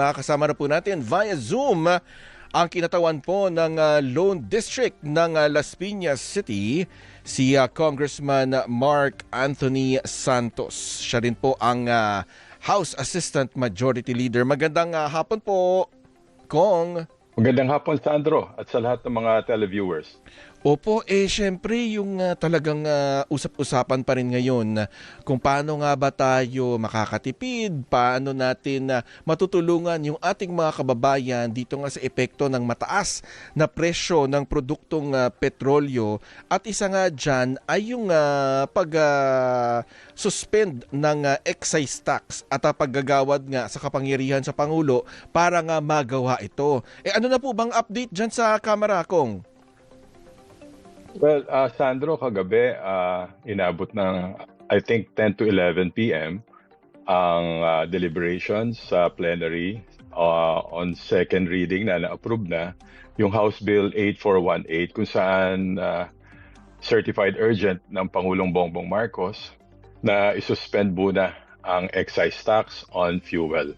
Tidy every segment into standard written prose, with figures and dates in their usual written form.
Makakasama na po natin via Zoom ang kinatawan po ng Lone District ng Las Piñas City, si Congressman Mark Anthony Santos. Siya rin po ang House Assistant Majority Leader. Magandang hapon po, Kong. Magandang hapon, Sandro, at sa lahat ng mga televiewers. Opo, syempre yung talagang usap-usapan pa rin ngayon kung paano nga ba tayo makakatipid, paano natin matutulungan yung ating mga kababayan dito nga sa epekto ng mataas na presyo ng produktong petrolyo. At isa nga dyan ay yung pag-suspend ng excise tax at paggagawad nga sa kapangyarihan sa Pangulo para nga magawa ito. Ano na po bang update dyan sa Kamara, Kong? Well, Sandro, kagabi, inabot ng, I think, 10 to 11 p.m. ang deliberations sa plenary on second reading na na-approve na yung House Bill 8418 kung saan certified urgent ng Pangulong Bongbong Marcos na isuspend muna ang excise tax on fuel.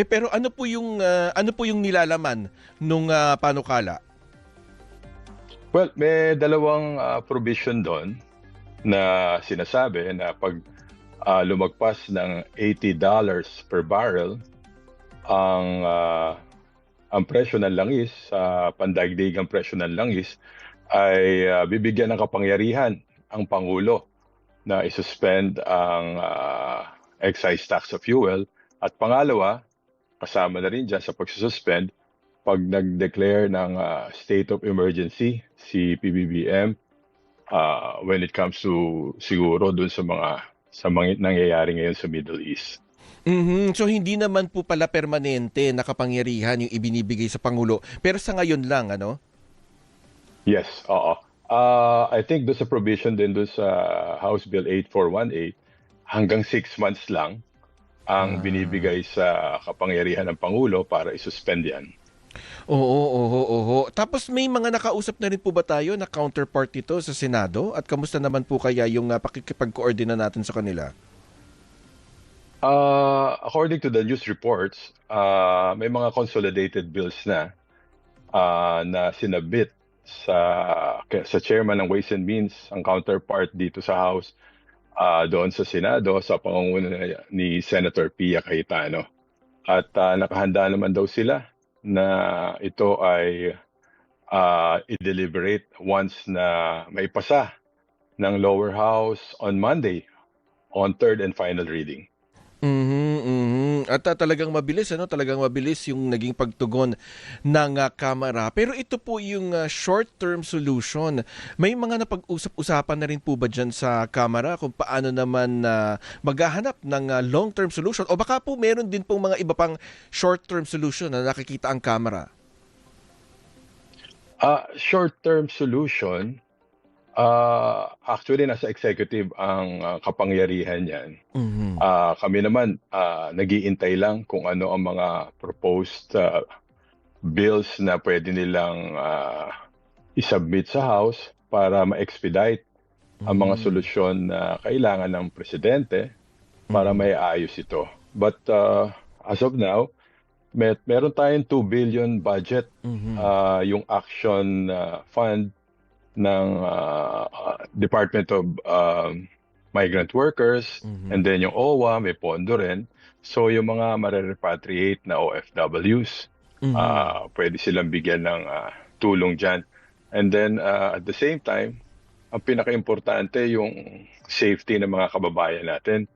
Pero ano po yung nilalaman nung panukala? Well, may dalawang provision doon na sinasabi na pag lumagpas ng $80 per barrel ang presyo ng langis, pandaigdigang presyo ng langis, ay bibigyan ng kapangyarihan ang Pangulo na isuspend ang excise tax sa fuel. At pangalawa, kasama na rin dyan sa pagsususpend, pag nag-declare ng state of emergency si PBBM when it comes to siguro dun sa mga nangyayari ngayon sa Middle East. So hindi naman po pala permanente na kapangyarihan yung ibinibigay sa Pangulo, pero sa ngayon lang, ano? Yes, oo. I think doon sa provision din doon sa House Bill 8418, hanggang 6 months lang ang binibigay sa kapangyarihan ng Pangulo para isuspend yan. Oo. Tapos may mga nakausap na rin po ba tayo na counterpart nito sa Senado? At kamusta naman po kaya yung pakikipag-coordinate natin sa kanila? According to the news reports, may mga consolidated bills na sinabit sa chairman ng Ways and Means, ang counterpart dito sa House, doon sa Senado, sa pangunguna ni Senator Pia Cayetano. At nakahanda naman daw sila na ito ay i-deliberate once na maipasa ng lower house on Monday on third and final reading. At talagang mabilis, talagang mabilis yung naging pagtugon ng Kamara. Pero ito po yung short-term solution. May mga napag-usap-usapan na rin po ba dyan sa Kamara kung paano naman maghahanap ng long-term solution? O baka po meron din pong mga iba pang short-term solution na nakikita ang Kamara? Short-term solution, actually nasa executive ang kapangyarihan yan. Kami naman nag-iintay lang kung ano ang mga proposed bills na pwede nilang isubmit sa House para ma-expedite ang mga solusyon na kailangan ng presidente para may ayos ito. But as of now, meron tayong 2 billion budget, yung action fund ng Department of Migrant Workers, and then yung OWA, may pondo rin. So yung mga mare-repatriate na OFWs, pwede silang bigyan ng tulong dyan. And then at the same time, ang pinaka-importante yung safety ng mga kababayan natin.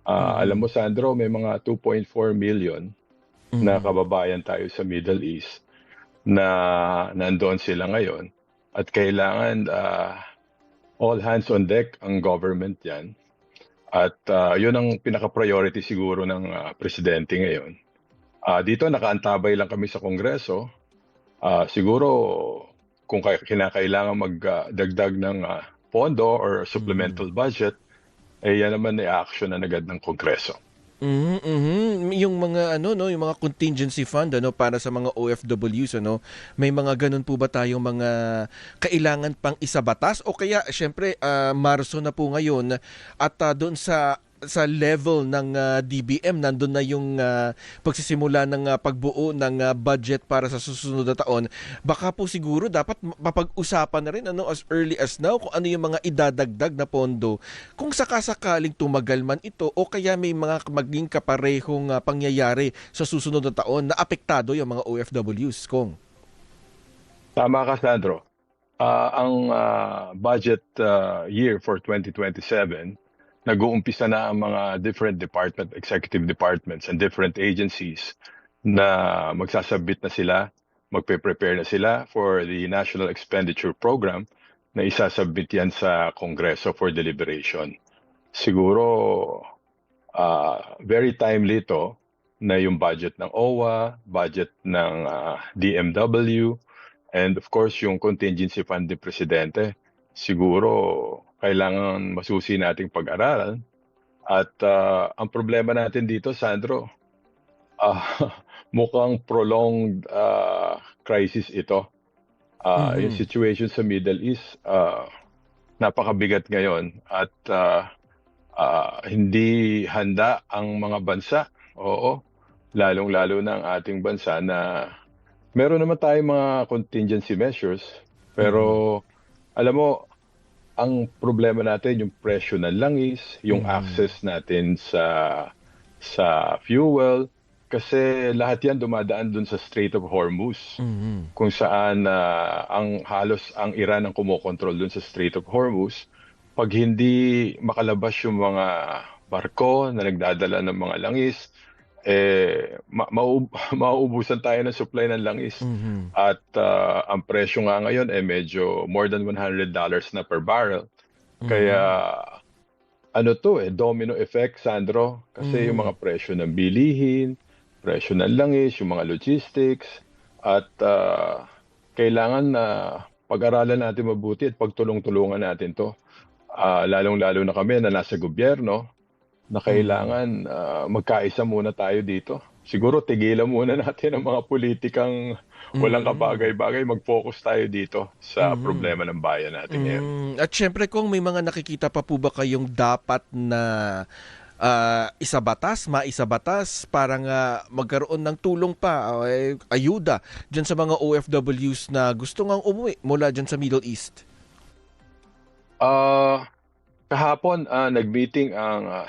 Alam mo, Sandro, may mga 2.4 million na kababayan tayo sa Middle East na nandoon sila ngayon. At kailangan all hands on deck ang government yan. At yun ang pinaka-priority siguro ng presidente ngayon. Dito nakaantabay lang kami sa Kongreso. Siguro kung kinakailangan magdagdag ng pondo or supplemental budget, yan naman ay action na agad ng Kongreso. Yung mga yung mga contingency fund para sa mga OFWs, may mga ganun po ba tayong mga kailangan pang isabatas o kaya syempre Marso na po ngayon at doon sa sa level ng DBM, nandun na yung pagsisimula ng pagbuo ng budget para sa susunod na taon. Baka po siguro dapat mapag-usapan na rin ano as early as now kung ano yung mga idadagdag na pondo kung sakasakaling tumagal man ito o kaya may mga maging kaparehong pangyayari sa susunod na taon na apektado yung mga OFWs, Kong. Tama ka, Sandro. Ang budget year for 2027, nag-uumpisa na ang mga different executive departments and different agencies na magsasabit na sila, magpe-prepare na sila for the National Expenditure Program na isasabit yan sa Kongreso for deliberation. Siguro, very timely ito na yung budget ng OWA, budget ng DMW, and of course, yung contingency fund ni Presidente, siguro kailangan masusi nating pag-aralan. At ang problema natin dito, Sandro, mukhang prolonged crisis ito. Yung situation sa Middle East, napakabigat ngayon at hindi handa ang mga bansa. Oo, lalong-lalo na ang ating bansa na meron naman tayong mga contingency measures, pero alam mo, ang problema natin yung presyo ng langis, yung access natin sa fuel, kasi lahat yan dumadaan dun sa Strait of Hormuz, kung saan ang halos ang Iran ang kumokontrol dun sa Strait of Hormuz. Pag hindi makalabas yung mga barko na nagdadala ng mga langis, mauubusan tayo ng supply ng langis. At ang presyo nga ngayon medyo more than $100 na per barrel. Kaya ano to domino effect, Sandro, kasi yung mga presyo ng bilihin, presyo ng langis, yung mga logistics, at kailangan na pag-aralan natin mabuti at pagtulong-tulungan natin to. Lalong-lalo na kami na nasa gobyerno, na kailangan magkaisa muna tayo dito. Siguro tigilan muna natin ang mga politikang walang kabagay-bagay. Mag-focus tayo dito sa problema ng bayan natin ngayon. At syempre kung may mga nakikita pa po ba kayong dapat na maisabatas para nga magkaroon ng tulong pa, ayuda dyan sa mga OFWs na gusto ngang umuwi mula dyan sa Middle East? Kahapon, nag-meeting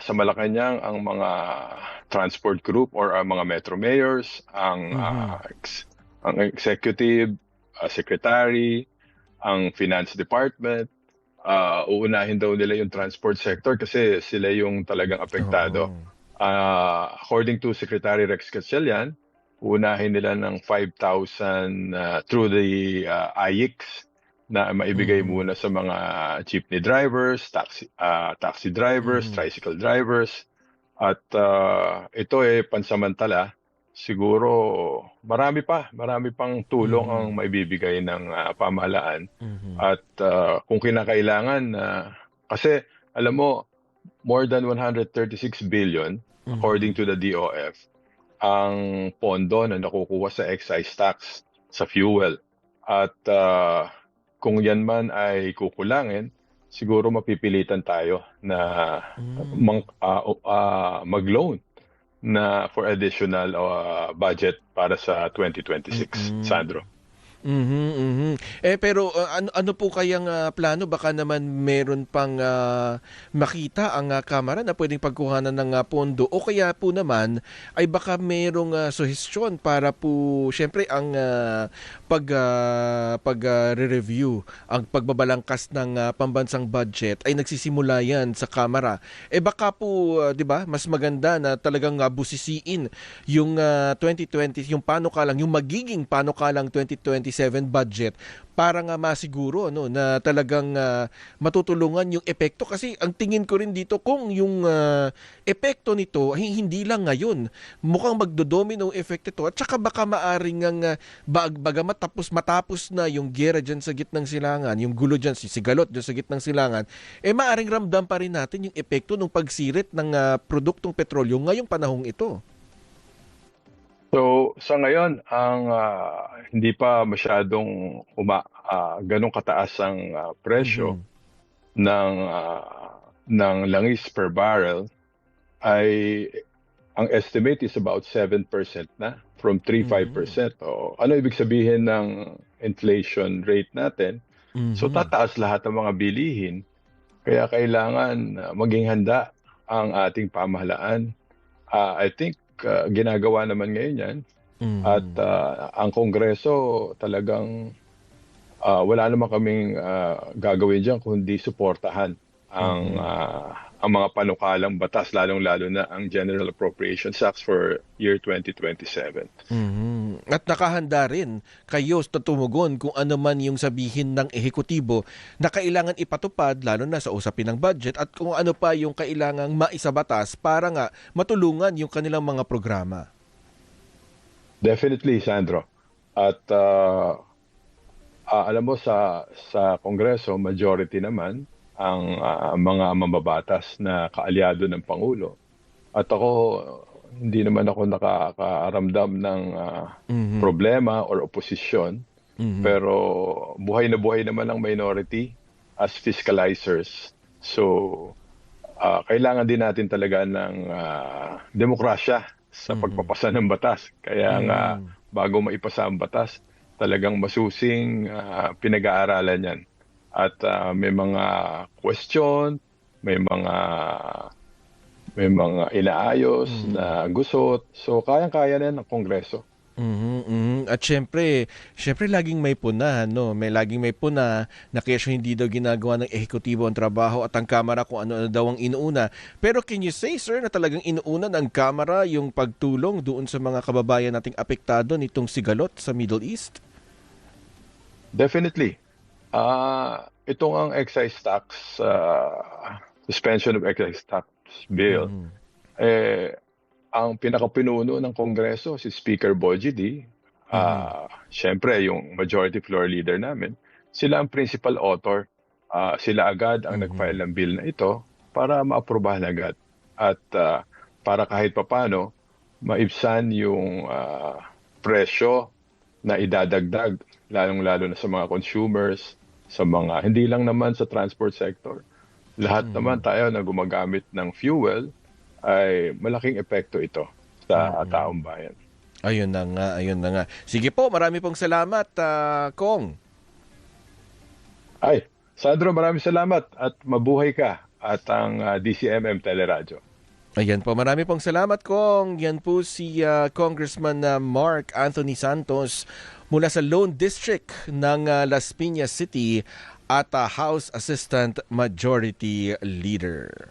sa Malacanang ang mga transport group or ang mga metro mayors, ang executive, secretary, ang finance department. Uunahin daw nila yung transport sector kasi sila yung talagang apektado. According to Secretary Rex Gatchalian, uunahin nila ng 5,000 through the IX na maibigay muna sa mga jeepney drivers, taxi drivers, tricycle drivers. At ito pansamantala. Siguro marami pang tulong ang maibibigay ng pamahalaan. At kung kinakailangan, kasi alam mo, more than 136 billion, according to the DOF, ang pondo na nakukuha sa excise tax sa fuel. At kung yan man ay kukulangin, siguro mapipilitan tayo na mag-loan na for additional budget para sa 2026, Sandro. Pero ano po kayang plano? Baka naman meron pang makita ang Kamara na pwedeng pagkuhanan ng pondo o kaya po naman ay baka merong suhestyon para po syempre ang pag-review, ang pagbabalangkas ng pambansang budget ay nagsisimula yan sa Kamara. Baka po 'di ba, mas maganda na talagang busisiin yung 2020, yung panukalang, yung magiging panukalang 2027 budget para nga masiguro na talagang matutulungan yung epekto, kasi ang tingin ko rin dito kung yung epekto nito ay hindi lang ngayon, mukhang magdodomino effect ito at saka baka maaring ang bagamat matapos na yung giyera dyan sa gitnang silangan, yung gulo dyan, sigalot dyan sa gitnang silangan, maaring ramdam pa rin natin yung epekto ng pagsirit ng produktong petrolyo ngayong panahong ito. So sa ngayon, ang hindi pa masyadong ganong kataas ang presyo ng langis per barrel. ay ang estimate is about 7% na from 3-5%. O ano ibig sabihin ng inflation rate natin? So tataas lahat ng mga bilihin. Kaya kailangan maging handa ang ating pamahalaan. I think ginagawa naman ngayon 'yan. At ang Kongreso talagang wala naman kaming gagawin diyan kundi suportahan ang mga panukalang batas, lalong-lalo na ang General Appropriations Act for year 2027. At nakahanda rin kayo sa tumugon kung ano man yung sabihin ng ehekutibo na kailangan ipatupad, lalo na sa usapin ng budget, at kung ano pa yung kailangang maisabatas para nga matulungan yung kanilang mga programa. Definitely, Sandro. At alam mo, sa Kongreso, majority naman ang mga mambabatas na kaalyado ng Pangulo. At ako, hindi naman ako nakakaramdam ng problema or oposisyon. Pero buhay na buhay naman ang minority as fiscalizers. So, kailangan din natin talaga ng demokrasya sa pagpapasa ng batas. Kaya nga, bago maipasa ang batas, talagang masusing pinag-aaralan yan. At may mga question, may mga inaayos na gusot. So kayang-kaya na ng Kongreso. At syempre laging may puna, no? Laging may puna na kesyo hindi daw ginagawa ng ehekutibo ang trabaho at ang Kamara kung ano daw ang inuuna. Pero can you say, sir, na talagang inuuna ng Kamara yung pagtulong doon sa mga kababayan nating apektado nitong sigalot sa Middle East? Definitely. Itong ang excise tax, suspension of excise tax bill, ang pinakapinuno ng Kongreso, si Speaker Bogie D, syempre yung majority floor leader namin, sila ang principal author. Sila agad ang nag-file ng bill na ito para maaprubahan agad. At para kahit papano, maibsan yung presyo na idadagdag, lalong-lalo na sa mga consumers, sa mga, hindi lang naman sa transport sector. Lahat naman tayo na gumagamit ng fuel, ay malaking epekto ito sa taong bayan. Ayun na nga. Sige po, marami pong salamat, Kong. Ay, Sandro, maraming salamat at mabuhay ka at ang DCMM Teleradyo. Ayan po, marami pong salamat, Kong. Yan po si Congressman Mark Anthony Santos mula sa Lone District ng Las Piñas City at House Assistant Majority Leader.